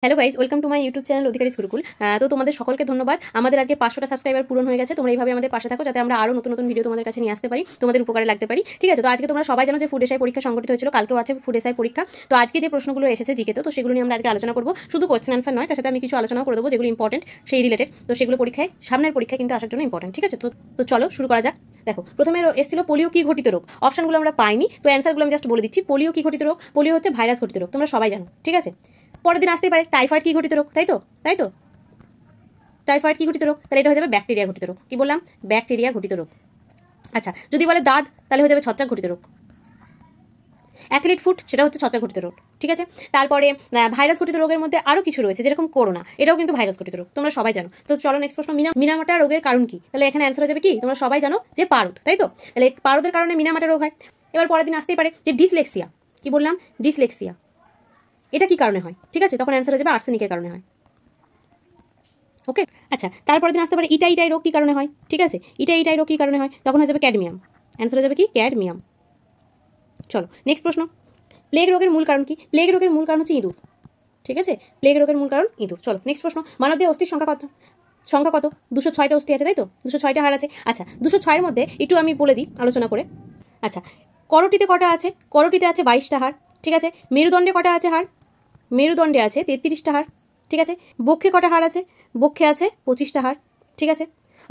Hello guys, welcome to my YouTube channel Adhikari Gurukul. তো তোমাদের সকলকে ধন্যবাদ। আমাদের আজকে 500টা সাবস্ক্রাইবার পূরণ হয়ে গেছে। তোমরা এইভাবে আমাদের পাশে থাকো যাতে আমরা আরও নতুন নতুন ভিডিও তোমাদের কাছে নিয়ে আসতে পারি, তোমাদের উপকারে লাগতে পারি। ঠিক আছে, তো আজকে তোমরা সবাই জানো যে ফুড এসআই পরীক্ষা সংগঠিত হয়েছিল, কালকেও আছে ফুড এসআই পরীক্ষা। তো আজকে যে প্রশ্নগুলো এসেছে জিকেতে, তো সেগুলো নিয়ে আমরা আজকে আলোচনা করবো। শুধু কোয়েশ্চেন আনসার নয়, তার সাথে আমি কিছু আলোচনা করে দেবো যেগুলো ইম্পর্টেন্ট সেই রিলেটেড। তো সেগুলো পরীক্ষায় সামনের পরীক্ষায় কিন্তু আসার জন্য ইম্পর্টেন্ট। ঠিক আছে, তো চলো শুরু করা যাক। দেখো, প্রথমে এসেছিল পোলিও কি ঘটিত রোগ। অপশনগুলো আমরা পাইনি, তো অ্যান্সারগুলো আমি জাস্ট বলে দিচ্ছি। পোলিও কি ঘটিত রোগ? পোলিও হচ্ছে ভাইরাস ঘটিত রোগ, তোমরা সবাই জানো। ঠিক আছে, পরের দিন আসতেই পারে টাইফয়েড কি ঘটিত রোগ, তাই তো টাইফয়েড কি ঘটিত রোগ? তাহলে এটা হয়ে যাবে ব্যাকটেরিয়া ঘটিত রোগ। কি বললাম? ব্যাকটেরিয়া ঘটিত রোগ। আচ্ছা, যদি বলে দাঁত, তাহলে হয়ে যাবে ছত্রাক ঘটিত রোগ। অ্যাথলিট ফুট, সেটা হচ্ছে ছত্রাক ঘটিত রোগ। ঠিক আছে, তারপরে ভাইরাস ঘটিত রোগের মধ্যে আরও কিছু রয়েছে, যেরকম করোনা, এটাও কিন্তু ভাইরাস ঘটিত রোগ, তোমরা সবাই জানো। তো চলো নেক্সট প্রশ্ন। মিনামাটা রোগের কারণ কি? তাহলে এখানে অ্যান্সার হয়ে যাবে কি? তোমরা সবাই জানো যে পারদ, তাই তো? তাহলে পারদের কারণে মিনামাটা রোগ হয়। এবার পরের দিন আসতেই পারে যে ডিসলেক্সিয়া। কি বললাম? ডিসলেক্সিয়া। এটা কি কারণে হয়? ঠিক আছে, তখন অ্যান্সার হয়ে যাবে আর্সেনিকের কারণে হয়। ওকে, আচ্ছা, তারপরে দিন আসতে পারে ইটাই রোগ কি কারণে হয়? ঠিক আছে, ইটাই রোগ কি কারণে হয়? তখন হয়ে যাবে ক্যাডমিয়াম। অ্যান্সার হয়ে যাবে কি? ক্যাডমিয়াম। চলো নেক্সট প্রশ্ন। প্লেগ রোগের মূল কারণ কি? প্লেগ রোগের মূল কারণ হচ্ছে ইঁদুর। ঠিক আছে, প্লেগ রোগের মূল কারণ ইঁদুর। চলো নেক্সট প্রশ্ন। মানবদেহে অস্থির সংখ্যা কত? 206টা অস্থি আছে, তাই তো? 206টা হাড় আছে। আচ্ছা, 206-এর মধ্যে একটু আমি বলে দিই আলোচনা করে। আচ্ছা, করটিতে কটা আছে? করটিতে আছে 22টা হাড়। ঠিক আছে, মেরুদণ্ডে কটা আছে হাড়? মেরুদণ্ডে আছে 33টা হাড়। ঠিক আছে, বক্ষে কটা হাড় আছে? বক্ষে আছে 25টা হাড়। ঠিক আছে,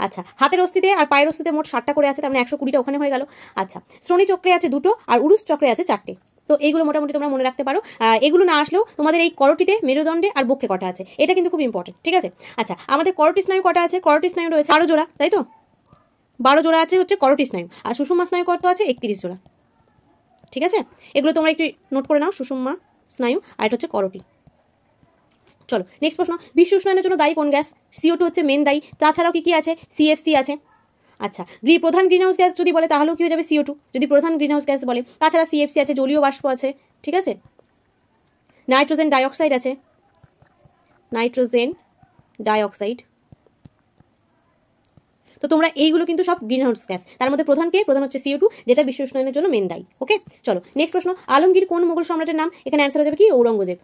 আচ্ছা, হাতের অস্থিতে আর পায়ের অস্থিতে মোট 60টা করে আছে, তার মানে 120টা ওখানে হয়ে গেল। আচ্ছা, শ্রোণী চক্রে আছে 2টো আর উরুস চক্রে আছে 4টে। তো এইগুলো মোটামুটি তোমরা মনে রাখতে পারো। এগুলো না আসলেও তোমাদের এই করটিতে, মেরুদণ্ডে আর বক্ষে কটা আছে, এটা কিন্তু খুব ইম্পর্টেন্ট। ঠিক আছে, আচ্ছা, আমাদের করটি স্নায়ু কটা আছে? করটি স্নায়ু রয়েছে 12 জোড়া, তাই তো? 12 জোড়া আছে হচ্ছে করটি স্নায়ু। আর সুষুম্না স্নায়ু কত আছে? 31 জোড়া। ঠিক আছে, এগুলো তোমরা একটু নোট করে নাও, সুষুম্না স্নায়ু আর এটা হচ্ছে করটি। চলো নেক্সট প্রশ্ন। বিশ্ব উষ্ণায়নের জন্য দায়ী কোন গ্যাস? CO2 হচ্ছে মেন দায়ী। তাছাড়াও কি কি আছে? CFC আছে। আচ্ছা, প্রধান গ্রিনহাউস গ্যাস যদি বলে তাহলেও কি হয়ে যাবে? CO2, যদি প্রধান গ্রিনহাউস গ্যাস বলে। তাছাড়া CFC আছে, জলীয় বাষ্প আছে। ঠিক আছে, নাইট্রোজেন ডাইঅক্সাইড আছে, নাইট্রোজেন ডাইঅক্সাইড। তো তোমরা এইগুলো কিন্তু সব গ্রিনহাউস গ্যাস। তার মধ্যে প্রধান কে? প্রধান হচ্ছে CO2, যেটা বিশ্ব উষ্ণায়নের জন্য মেন দায়ী। ওকে, চলো নেক্সট প্রশ্ন। আলমগীর কোন মোগল সম্রাটের নাম? এখানে অ্যান্সার হয়ে যাবে কি? ঔরঙ্গজেব।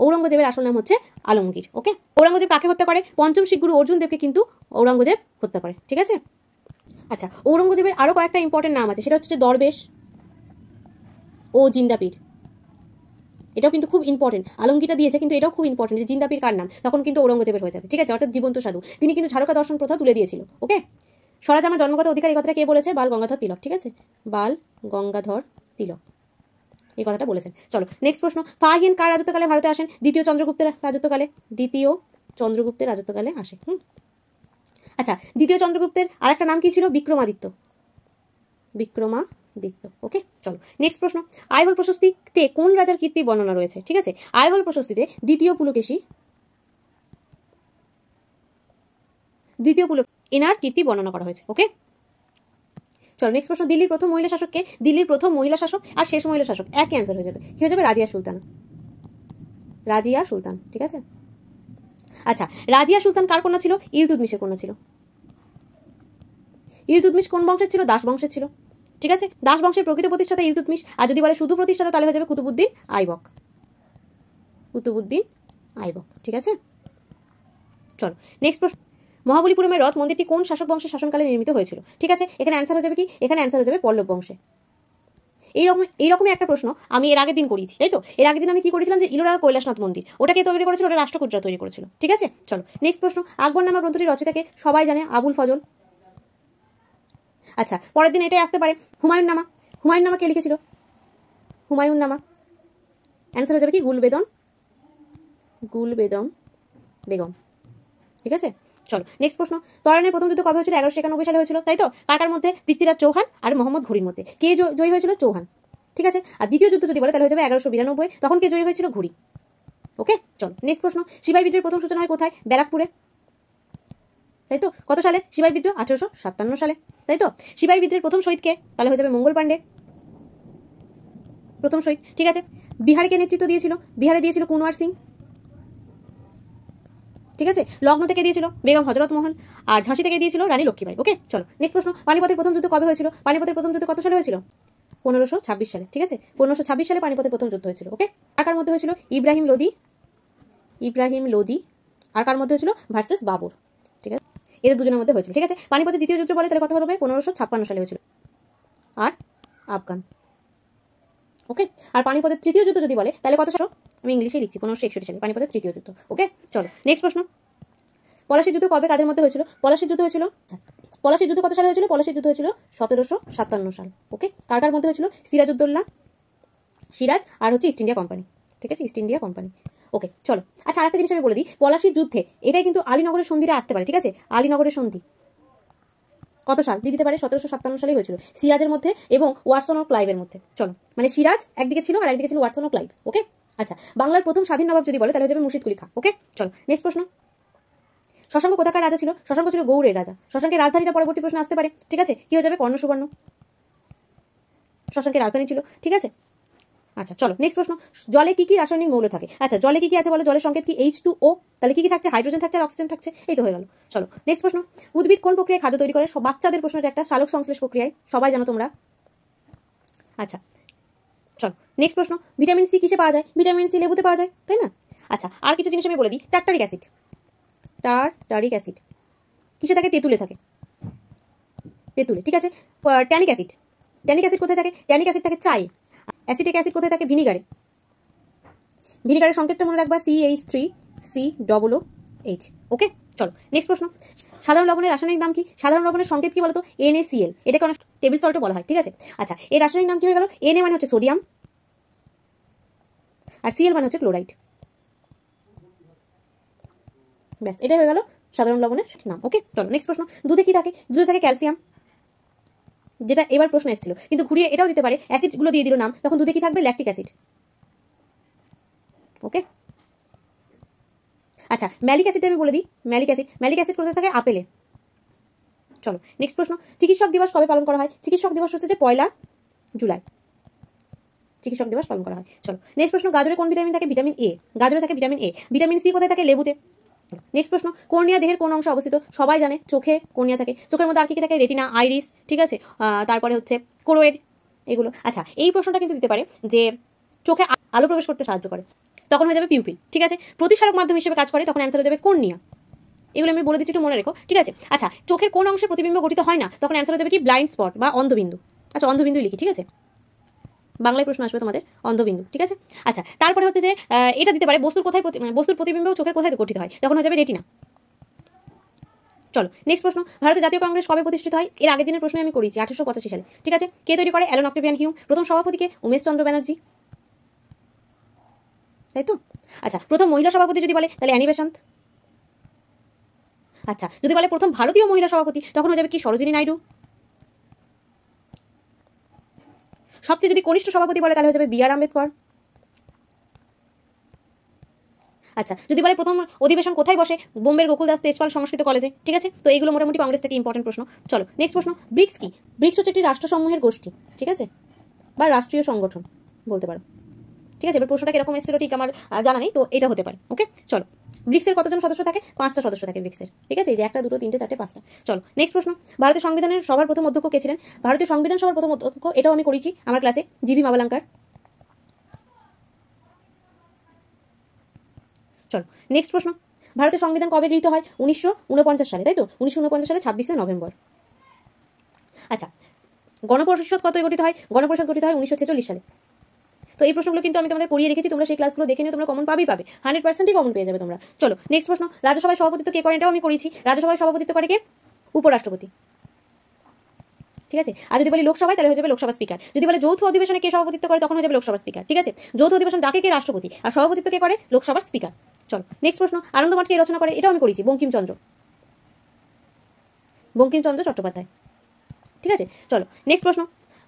ঔরঙ্গজেবের আসল নাম হচ্ছে আলমগীর। ওকে, ঔরঙ্গজেব কাকে হত্যা করে? পঞ্চম শিখ গুরু অর্জুন দেবকে কিন্তু ঔরঙ্গজেব হত্যা করে। ঠিক আছে, আচ্ছা, ঔরঙ্গজেবের আরো কয়েকটা ইম্পর্টেন্ট নাম আছে, সেটা হচ্ছে দরবেশ ও জিন্দাপীর। এটাও কিন্তু খুব ইম্পর্টেন্ট। আলমগীরটা দিয়েছে কিন্তু এটাও খুব ইম্পর্টেন্ট যে জিন্দাপীর কার নাম, তখন কিন্তু ঔরঙ্গজেবের হয়ে যাবে। ঠিক আছে, অর্থাৎ জীবন্ত সাধু। তিনি কিন্তু ঝাড়কা দর্শন প্রথা তুলে দিয়েছিল। ওকে, স্বরাজ আমার জন্মগত অধিকার, এই কথাটা কে বলেছে? বাল গঙ্গাধর তিলক। ঠিক আছে, বাল গঙ্গাধর তিলক এই কথাটা বলেছেন। চলো নেক্সট প্রশ্ন। ফাহিয়ান কার রাজত্বকালে ভারতে আসেন? দ্বিতীয় চন্দ্রগুপ্তের রাজত্বকালে। দ্বিতীয় চন্দ্রগুপ্তের রাজত্বকালে আসে। আচ্ছা, দ্বিতীয় চন্দ্রগুপ্তের আরেকটা নাম কি ছিল? বিক্রমাদিত্য। বিক্রমাদিত্য। ওকে, চলো নেক্সট প্রশ্ন। আইহোল প্রশস্তিতে কোন রাজার কীর্তি বর্ণনা রয়েছে? ঠিক আছে, আইহোল প্রশস্তিতে দ্বিতীয় পুলকেশী এনার কীর্তি বর্ণনা করা হয়েছে। ওকে, চলো নেক্সট প্রশ্ন। দিল্লির প্রথম মহিলা শাসককে? দিল্লির প্রথম মহিলা শাসক আর শেষ মহিলা শাসক একই অ্যান্সার হয়ে যাবে। কি হয়ে যাবে? রাজিয়া সুলতান। রাজিয়া সুলতান। ঠিক আছে, আচ্ছা, রাজিয়া সুলতান কার কন্যা ছিল? ইলতুৎমিশের কন্যা ছিল। ইলতুৎমিশ কোন বংশের ছিল? দাস বংশের ছিল। ঠিক আছে, দাস বংশের প্রকৃত প্রতিষ্ঠাতা ইলতুৎমিশ। আর যদি বলে শুধু প্রতিষ্ঠাতা, তাহলে হয়ে যাবে কুতুবউদ্দিন আইবক। কুতুবউদ্দিন আইবক। ঠিক আছে, চলো নেক্সট প্রশ্ন। মহাবলীপুরমের রথ মন্দিরটি কোন শাসক বংশের শাসনকালে নির্মিত হয়েছিল? ঠিক আছে, এখানে অ্যান্সার হয়ে যাবে কি? এখানে অ্যান্সার হয়ে যাবে পল্লব বংশে। এইরকমই একটা প্রশ্ন আমি এর আগের দিন করিয়েছি, তাই তো? এর আগের দিন আমি কি করেছিলাম যে ইলোরার কৈলাসনাথ মন্দির, ওটাকে তৈরি করেছিল, ওটা রাষ্ট্রকূটরা তৈরি করেছিল। ঠিক আছে, চলো নেক্সট প্রশ্ন। আকবরনামা গ্রন্থটির রচয়িতাকে সবাই জানে, আবুল ফজল। আচ্ছা, পরের দিন এটাই আসতে পারে হুমায়ুন নামা। হুমায়ুন নামা কে লিখেছিল? হুমায়ুন নামা। অ্যান্সার হয়ে যাবে কি? গুলবেদম বেগম। ঠিক আছে, চলো নেক্সট প্রশ্ন। তরাইনের প্রথম যুদ্ধ কবে হয়েছিল? 1191 সালে হয়েছিল, তাই তো? কাটার মধ্যে? পৃথ্বীরাজ চৌহান আর মোহাম্মদ ঘুরির মধ্যে। কে জয়ী হয়েছিল? চৌহান। ঠিক আছে, আর দ্বিতীয় যুদ্ধ যদি বলে তাহলে হয়ে যাবে 1192, তখন কে জয়ী হয়েছিল? ঘুরি। ওকে, চলো নেক্সট প্রশ্ন। সিপাহী বিদ্রোহের প্রথম সূচনা হয় কোথায়? ব্যারাকপুরে, তাই তো? কত সালে? সিপাহী বিদ্রোহ 1857 সালে, তাই তো? সিপাহী বিদ্রোহের প্রথম শহীদ কে? তাহলে হয়ে যাবে মঙ্গল পাণ্ডে, প্রথম শহীদ। ঠিক আছে, বিহারে কে নেতৃত্ব দিয়েছিল? বিহারে দিয়েছিল কুনওয়ার সিং। ঠিক আছে, লগ্ন থেকে দিয়েছিল বেগম হজরত মোহন, আর ঝাঁসি থেকে দিয়েছিল রানী লক্ষ্মীবাই। ওকে, চলো নেক্সট প্রশ্ন। পানিপথের প্রথম যুদ্ধ কবে হয়েছিল? পানিপথের প্রথম যুদ্ধ কত সালে হয়েছিল? 1526 সালে। ঠিক আছে, 1526 সালে পানিপথের প্রথম যুদ্ধ হয়েছিল। ওকে, কার মধ্যে হয়েছিল? ইব্রাহিম লোদি ইব্রাহিম লোদি আর কার মধ্যে হয়েছিল ভার্সেস বাবর, ঠিক আছে, এদের দুজনের মধ্যে হয়েছিল, ঠিক আছে। পানিপথের দ্বিতীয় যুদ্ধ বলে তাহলে কত হবে, 1556 সালে হয়েছিল, আর আফগান, ওকে। আর পানিপথের তৃতীয় যুদ্ধ যদি বলে তাহলে কত সাল, আমি ইংলিশে লিখছি, 1561 সালে পানিপথের তৃতীয় যুদ্ধ, ওকে। চলো নেক্সট প্রশ্ন, পলাশির যুদ্ধ কবে কাদের মধ্যে হয়েছিল, পলাশির যুদ্ধ হয়েছিল, পলাশির যুদ্ধ কত সালে হয়েছিল, পলাশির যুদ্ধ হয়েছিল 1757 সাল, ওকে। কার কার মধ্যে হয়েছিল, সিরাজউদ্দৌলা, সিরাজ আর হচ্ছে ইস্ট ইন্ডিয়া কোম্পানি, ঠিক আছে, ইস্ট ইন্ডিয়া কোম্পানি, ওকে। চলো আচ্ছা, আরেকটা জিনিস আমি বলে দিই, পলাশির যুদ্ধে এটাই কিন্তু আলীনগরের সন্ধিটা আসতে পারে, ঠিক আছে, আলীনগরের সন্ধি কত সাল দিয়ে দিতে পারে, 1757 সালে হয়েছিল সিরাজের মধ্যে এবং ওয়াটসন ও ক্লাইভের মধ্যে। চলো মানে সিরাজ একদিকে ছিল আর একদিকে ছিল ওয়াটসন ও ক্লাইভ, ওকে। আচ্ছা, বাংলার প্রথম স্বাধীন নবাব যদি বলে তাহলে হয়ে যাবে মুর্শিদ কুলি খাঁ, ওকে। চলো নেক্সট প্রশ্ন, শশাঙ্ক কোথাকার রাজা ছিল, শশাঙ্ক ছিল গৌড়ের রাজা, শশাঙ্কের রাজধানীটা পরবর্তী প্রশ্ন আসতে পারে, ঠিক আছে, কি হয়ে যাবে, কর্ণ সুবর্ণ, শশাঙ্কের রাজধানী ছিল, ঠিক আছে। আচ্ছা চলো নেক্সট প্রশ্ন, জলে কি কি রাসায়নিক মৌল থাকে, আচ্ছা জলে কি কি আছে বলো, জলের সংকেত কি H2O, তাহলে কি কি থাকছে, হাইড্রোজেন থাকছে আর অক্সিজেন থাকছে, এই তো হয়ে গেল। চলো নেক্সট প্রশ্ন, উদ্ভিদ কোন প্রক্রিয়ায় খাদ্য তৈরি করে, বাচ্চাদের প্রশ্নটা একটা, সালোক সংশ্লেষ প্রক্রিয়ায়, সবাই জানো তোমরা। আচ্ছা চলো নেক্সট প্রশ্ন, ভিটামিন সি কিসে পাওয়া যায়, ভিটামিন সি লেবুতে পাওয়া যায়, তাই না। আচ্ছা আর কিছু জিনিস আমি বলে দিই, টার্টারিক অ্যাসিড, টার্টারিক অ্যাসিড কিসে থাকে, তেঁতুলে থাকে, তেঁতুলে, ঠিক আছে। ট্যানিক অ্যাসিড, ট্যানিক অ্যাসিড কোথায় থাকে, ট্যানিক অ্যাসিড থাকে চায়ে, অ্যাসিটিক অ্যাসিড কোথায় থাকে, ভিনিগারে, ভিনিগারের সংকেতটা মনে রাখবা CH3COOH, ওকে। চলো নেক্সট প্রশ্ন, সাধারণ লবণের রাসায়নিক নাম কি, সাধারণ লবণের সংকেত কি বলতো, NaCl, এটাকে অনেক টেবিল সল্টও বলা হয়, ঠিক আছে। আচ্ছা এর রাসায়নিক নাম কি হয়ে গেল, Na মানে হচ্ছে সোডিয়াম আর Cl মানে হচ্ছে ক্লোরাইড, ব্যাস এটাই হয়ে গেল সাধারণ লবণের নাম, ওকে। চলো নেক্সট প্রশ্ন, দুধে কি থাকে, দুধে থাকে ক্যালসিয়াম, যেটা এবার প্রশ্ন এসেছিল, কিন্তু ঘুরিয়ে এটাও দিতে পারে, অ্যাসিডগুলো দিয়ে দিল নাম, তখন দুধে কি থাকবে, ল্যাকটিক অ্যাসিড, ওকে। আচ্ছা ম্যালিক অ্যাসিড আমি বলে দিই, ম্যালিক অ্যাসিড, ম্যালিক অ্যাসিড কোথায় থাকে, আপেলে। চলো নেক্সট প্রশ্ন, চিকিৎসক দিবস কবে পালন করা হয়, চিকিৎসক দিবস হচ্ছে যে 1 জুলাই, চিকিৎসক দিবস পালন করা হয়। চলো নেক্সট প্রশ্ন, গাজরে কোন ভিটামিন থাকে, ভিটামিন এ, গাজরে থাকে ভিটামিন এ, ভিটামিন সি কোথায় থাকে, লেবুতে। নেক্সট প্রশ্ন, কর্নিয়া দেহের কোন অংশে অবস্থিত, সবাই জানে চোখে কর্নিয়া থাকে, চোখের মধ্যে আর কি কি থাকে, রেটিনা, আইরিস, ঠিক আছে, তারপরে হচ্ছে কোরোয়েড, এগুলো। আচ্ছা এই প্রশ্নটা কিন্তু দিতে পারে যে চোখে আলো প্রবেশ করতে সাহায্য করে, তখন হয়ে যাবে পিউপিল, ঠিক আছে। প্রতিসারক মাধ্যম হিসেবে কাজ করে, তখন অ্যান্সার হয়ে যাবে কর্নিয়া, এগুলো আমি বলে দিচ্ছি একটু মনে রেখো, ঠিক আছে। আচ্ছা চোখের কোন অংশে প্রতিবিম্ব গঠিত হয় না, তখন অ্যান্সার হয়ে যাবে কি, ব্লাইন্ড স্পট বা অন্ধবিন্দু, আচ্ছা অন্ধবিন্দু লিখি, ঠিক আছে, বাংলায় প্রশ্ন আসবে তোমাদের অন্ধবিন্দু, ঠিক আছে। আচ্ছা তারপরে হচ্ছে যে এটা দিতে পারে বস্তুর কোথায় বস্তুর প্রতিবিম্ব চোখের কোথায় গঠিত হয়, তখন হয়ে যাবে রেটিনা। চলো নেক্সট প্রশ্ন, ভারতের জাতীয় কংগ্রেস কবে প্রতিষ্ঠিত হয়, এর আগের দিনের প্রশ্ন আমি করেছি 1885 সালে, ঠিক আছে। কে তৈরি করে, অ্যালান অক্টেভিয়ান হিউম, প্রথম সভাপতিকে উমেশ চন্দ্র ব্যানার্জি, তাই তো। আচ্ছা প্রথম মহিলা সভাপতি যদি বলে তাহলে অ্যানি বেসান্ত, আচ্ছা যদি বলে প্রথম ভারতীয় মহিলা সভাপতি তখন হয়ে যাবে কি, সরোজিনী নাইডু, সবচেয়ে যদি কনিষ্ঠ সভাপতি বলে তাহলে হয়ে যাবে BR আম্বেদকর। আচ্ছা যদি বলে প্রথম অধিবেশন কোথায় বসে, বোম্বের গোকুলদাস তেজপাল সংস্কৃত কলেজে, ঠিক আছে। তো এইগুলো মোটামুটি কংগ্রেস থেকে ইম্পর্টেন্ট প্রশ্ন। চলো নেক্সট প্রশ্ন, ব্রিক্স কি, ব্রিক্স হচ্ছে একটি রাষ্ট্রসমূহের গোষ্ঠী, ঠিক আছে, বা রাষ্ট্রীয় সংগঠন বলতে পারো, ঠিক আছে। এবার প্রশ্নটা কিরকম এসেছিল ঠিক আমার জানা নেই, তো এটা হতে পারে, ওকে। চলো ব্রিক্সের কতজন সদস্য থাকে, 5টা সদস্য থাকে ব্রিক্সের, ঠিক আছে, এই যে 1 2 3 4 5টা। চলো নেক্সট প্রশ্ন, ভারতের সংবিধানের সবার প্রথম অধ্যক্ষ কে ছিলেন, ভারতীয় সংবিধান সভার প্রথম অধ্যক্ষ, এটাও আমি করেছি আমার ক্লাসে, GV মাভালাঙ্কার। চলো নেক্সট প্রশ্ন, ভারতের সংবিধান কবে গৃহীত হয়, 1949 সালে, তাই তো, 1949 সালে 26 নভেম্বর। আচ্ছা গণপরিষদ কত গঠিত হয়, গণপরিষদ গঠিত হয় 1946 সালে। তো এই প্রশ্নগুলো কিন্তু আমি তোমাদের করিয়ে রেখেছি, তোমরা সেই ক্লাসগুলো দেখে নিও, তোমরা কমন পাবেই, 100%ই কমন পেয়ে যাবে তোমরা। চলো নেক্সট প্রশ্ন, রাজ্যসভায় সভাপতিত্ব কে করেন, এটাও আমি করেছি, রাজ্যসভায় সভাপতিত্ব করে কে, উপরাষ্ট্রপতি, ঠিক আছে। আর যদি বলি লোকসভায় তাহলে হয়ে যাবে লোকসভা স্পিকার, যদি বলে যৌথ অধিবেশনে কে সভাপতিত্ব করে তখন হয়ে যাবে লোকসভা স্পিকার, ঠিক আছে। যৌথ অধিবেশন ডাকে কে, রাষ্ট্রপতি, আর সভাপতিত্ব কে করে, লোকসভার স্পিকার। চলো নেক্সট প্রশ্ন, আনন্দমঠ কে রচনা করে, এটাও আমি করেছি, বঙ্কিমচন্দ্র চট্টোপাধ্যায়, ঠিক আছে। চলো নেক্সট প্রশ্ন,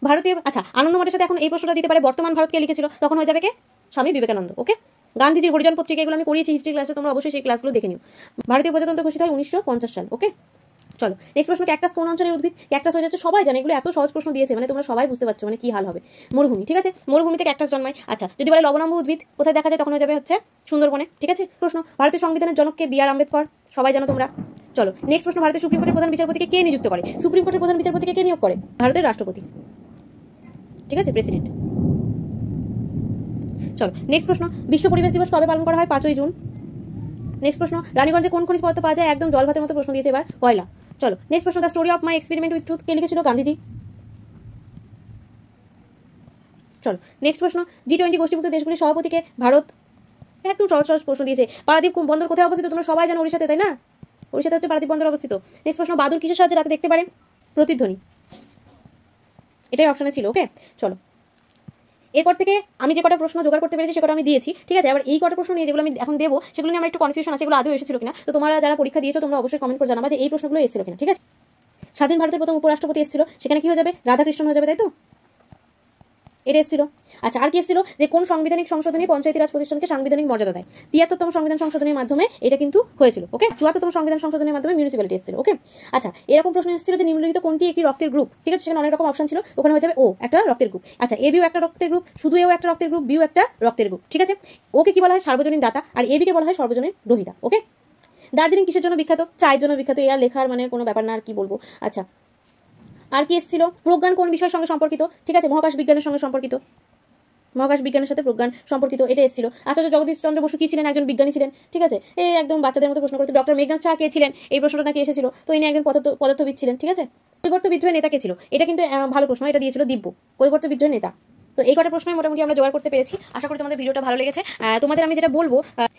ভারতীয়, আচ্ছা আনন্দমঠের সাথে এখন এই প্রশ্নটা দিতে পারে, বর্তমান ভারতকে লিখেছিল, তখন হয়ে যাবে কে, স্বামী বিবেকানন্দ, ওকে। গান্ধীজির হরিজন পত্রিকা, এগুলো আমি করিয়েছি হিস্ট্রি ক্লাসে, তোমরা অবশ্যই সেই ক্লাসগুলো দেখে নিও। ভারতীয় প্রজাতন্ত্র ঘোষিত হয় 1950 সাল, ওকে। চলো নেক্সট প্রশ্ন, ক্যাকটাস কোন অঞ্চলের উদ্ভিদ, ক্যাকটাস হয়ে যাচ্ছে, সবাই জানে, এগুলো এত সহজ প্রশ্ন দিয়েছে মানে তোমরা সবাই বুঝতে পারছো মানে কি হাল হবে, মরুভূমি, ঠিক আছে, মরুভূমিতে ক্যাকটাস জন্মায়। আচ্ছা যদি বলে লবণাম্ব উদ্ভিদ কোথায় দেখা যায়, তখন হয়ে যাবে হচ্ছে সুন্দরবনে, ঠিক আছে। প্রশ্ন, ভারতীয় সংবিধানের জনককে BR আম্বেদকর, সবাই জানো তোমরা। চলো নেক্সট প্রশ্ন, ভারতের সুপ্রিম কোর্টের প্রধান বিচারপতিকে কে নিযুক্ত করে, সুপ্রিম কোর্টের প্রধান বিচারপতিকে কে নিয়োগ করে, ভারতের রাষ্ট্রপতি, ঠিক আছে, প্রেসিডেন্ট। চলো নেক্সট প্রশ্ন, বিশ্ব পরিবেশ দিবস কবে পালন করা হয়, 5ই জুন। নেক্সট প্রশ্ন, রানীগঞ্জে কোন খনিজ পদার্থ পাওয়া যায়? একদম জল ভাতের মতো প্রশ্ন দিয়েছে এবার, কয়লা। চলো নেক্সট প্রশ্ন, the story of my experiment with truth কে লিখেছিল? গান্ধীজি। চলো নেক্সট প্রশ্ন, G20 গোষ্ঠীভুক্ত দেশগুলির সভাপতিকে? ভারত। একদম সহজ সহজ প্রশ্ন দিয়েছে। পারাদীপ বন্দর কোথায় অবস্থিত? তোমরা সবাই জানো উড়িষ্যাতে, তাই না? উড়িষ্যাতে হচ্ছে পারাদীপ বন্দর অবস্থিত। নেক্সট প্রশ্ন, বাদুড় কিসের সাহায্যে রাতে দেখতে পারে? প্রতিধ্বনি। এটাই অপশনে ছিল। ওকে চলো, এরপর থেকে আমি যে কটা প্রশ্ন জোগাড় করতে পেরেছি সেটা আমি দিয়েছি, ঠিক আছে। আবার এই কটা প্রশ্ন নিয়ে যেগুলো আমি এখন দেবো সেগুলো নিয়ে আমার একটু কনফিউশন আছে, এগুলো আদৌ এসেছিল কিনা। তো তোমরা যারা পরীক্ষা দিয়েছো তোমরা অবশ্যই কমেন্ট করে জানাবা যে এই প্রশ্নগুলো এসেছিল কিনা, ঠিক আছে। স্বাধীন ভারতের প্রথম উপরাষ্ট্রপতি এসেছিল, সেখানে কি হয়ে যাবে? রাধাকৃষ্ণন হয়ে যাবে, তাই তো? এটা এসেছিল। আচ্ছা, আর কি এসেছিল? যে কোন সাংবিধানিক সংশোধনী পঞ্চায়েতি রাজ প্রতিষ্ঠানকে সাংবিধানিক মর্যাদা দেয়? 73তম সংবিধান সংশোধনের মাধ্যমে এটা কিন্তু হয়েছিল। ওকে, 74তম সংবিধান সংশোধনের মাধ্যমে মিউনিসিপ্যালিটি এসেছিল। ওকে আচ্ছা, এরকম প্রশ্ন এসেছিল যে নিম্নলিখিত কোনটি একটি রক্তের গ্রুপ? ঠিক আছে, সেখানে অনেক রকম অপশন ছিল, ওখানে হয়ে যাবে ও একটা রক্তের গ্রুপ। আচ্ছা, এ বিও একটা রক্তের গ্রুপ, শুধু এও একটা রক্তের গ্রুপ, বিও একটা রক্তের গ্রুপ, ঠিক আছে। ওকে কি বলা হয়? সার্বজনীন দাতা। আর এবি কে বলা হয় সর্বজনীন গ্রহীতা। ওকে, দার্জিলিং কিসের জন্য বিখ্যাত? চায়ের জন্য বিখ্যাত। এর লেখার মানে কোনো ব্যাপার না, আর কি বলবো। আচ্ছা, আর কি এসেছিল? প্রজ্ঞান কোন বিষয়ের সঙ্গে সম্পর্কিত? ঠিক আছে, মহাকাশ বিজ্ঞানের সঙ্গে সম্পর্কিত। মহাকাশ বিজ্ঞানের সাথে প্রজ্ঞান সম্পর্কিত, এটা এসেছিল। আচার্য জগদীশ চন্দ্র বসু কি ছিলেন? একজন বিজ্ঞানী ছিলেন, ঠিক আছে। এই একদম বাচ্চাদের মতো প্রশ্ন করতে। ডক্টর মেঘনাথ শাহ কে ছিলেন? এই প্রশ্নটা নাকি এসেছিল। তো ইনি একজন পদার্থবিদ ছিলেন, ঠিক আছে। কৈবর্ত বিদ্রোহের নেতা কে ছিল? এটা কিন্তু ভালো প্রশ্ন, এটা দিয়েছিল দিব্য, কৈবর্ত বিদ্রোহের নেতা। তো এই কটা প্রশ্নই মোটামুটি আমরা জোগাড় করতে পেরেছি। আশা করি তোমাদের ভিডিওটা ভালো লেগেছে। তোমাদের আমি যেটা বলবো,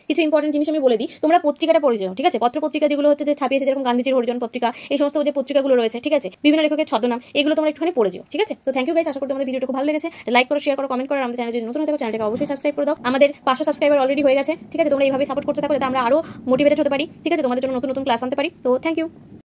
কিছু ইম্পর্টেন্ট জিনিস আমি বলে দিই। তোমরা পত্রিকাটা পড়ে যাও, ঠিক আছে। পত্র পত্রিকা যেগুলো হচ্ছে যে ছাপিয়েছে, যেরকম গান্ধীজির হরিজন পত্রিকা, এই সমস্ত যে পত্রিকাগুলো রয়েছে, ঠিক আছে, বিভিন্ন লেখকের ছদ্মনাম, এগুলো তোমরা একটুখানি পড়ে যাও, ঠিক আছে। তো থ্যাংক ইউ গাইস, আশা করি তোমাদের ভিডিওটা খুব ভালো লেগেছে। লাইক করো, শেয়ার করো, কমেন্ট করো। আমাদের চ্যানেল যদি নতুন হয়ে থাকো চ্যানেলটাকে অবশ্যই সাবস্ক্রাইব করে দাও। আমাদের 500 সাবস্ক্রাইবার অলরেডি হয়ে গেছে, ঠিক আছে। তোমরা এইভাবে সাপোর্ট করতে থাকো যাতে আমরা আরো মোটিভেটেড হতে পারি, ঠিক আছে, তোমাদের জন্য নতুন নতুন ক্লাস আনতে পারি। তো থ্যাংক ইউ।